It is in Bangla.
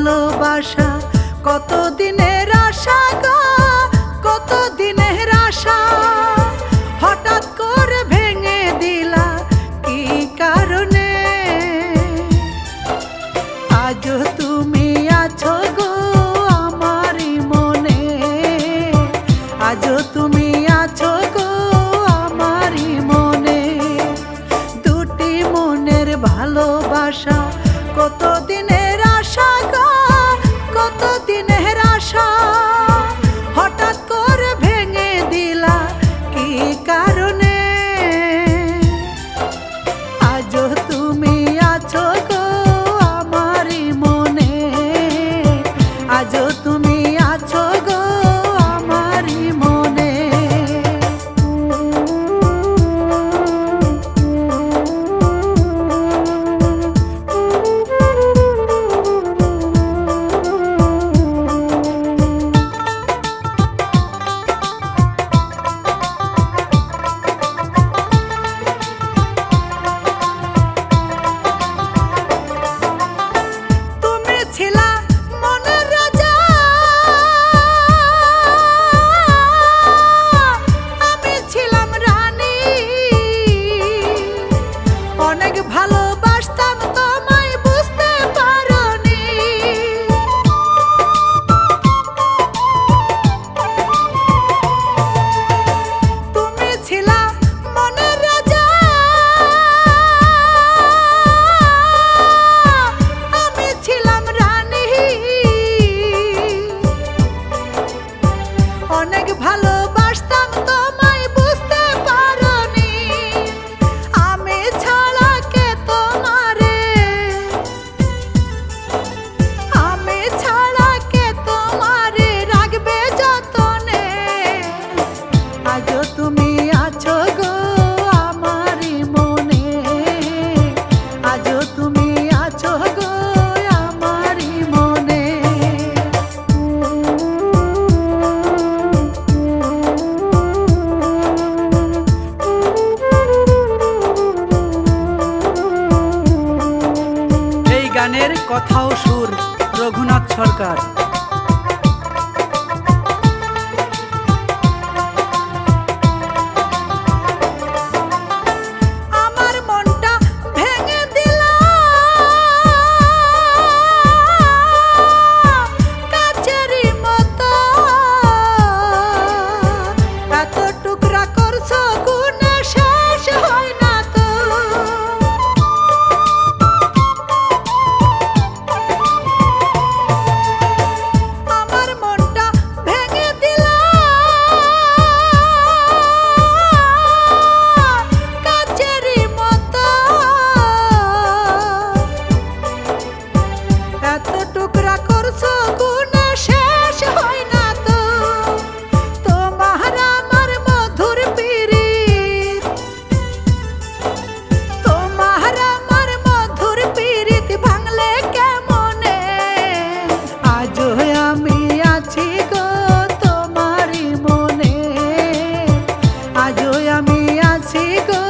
ভালোবাসা কত দিনের আশা গো, কত দিনের আশা হঠাৎ করে ভেঙে দিলা কি কারণে? আজও তুমি আছো গো আমারই মনে, আজও তুমি আছো গো আমারই মনে। দুটি মনের ভালোবাসা কত দিনের আশা গো, কত দিনের আশা হঠাৎ করে ভেঙে দিলা কি কারণে? আজও তুমি আছো গো আমারই মনে, আজও তুমি আছো গো আমারই মনে। ভালোবাসতাম তোমায় বুঝতে পারোনি, তুমি ছিলা মনের রাজা, আমি ছিলাম রানী। অনেক ভালোবাসতাম তোমায় বুঝতে পারোনি, আমি ছাড়া কে তোমারে, আমি ছাড়া কে তোমারে রাখবে যতনে? আজও তুমি আছো গো আমারই মনে, আজও তুমি আছো গো আমারই মনে। এই গানের কথা ও সুর রঘুনাথ সরকার। আমার মনটা ভেঙে দিলা কাচেরি মতো, এত টুকরা করছো গুণে শেষ হয় না তো। আমার মনটা ভেঙে দিলা কাচেরি মতো, এত টুকরা করছো গুণে শেষ হয় না তো। তোমার আমার মধুর পিরিত, তোমার আমার মধুর পিরিত ভাঙলে কেমনে? আজও আমি আছি গো তোমারই মনে, আজও আমি আছি গো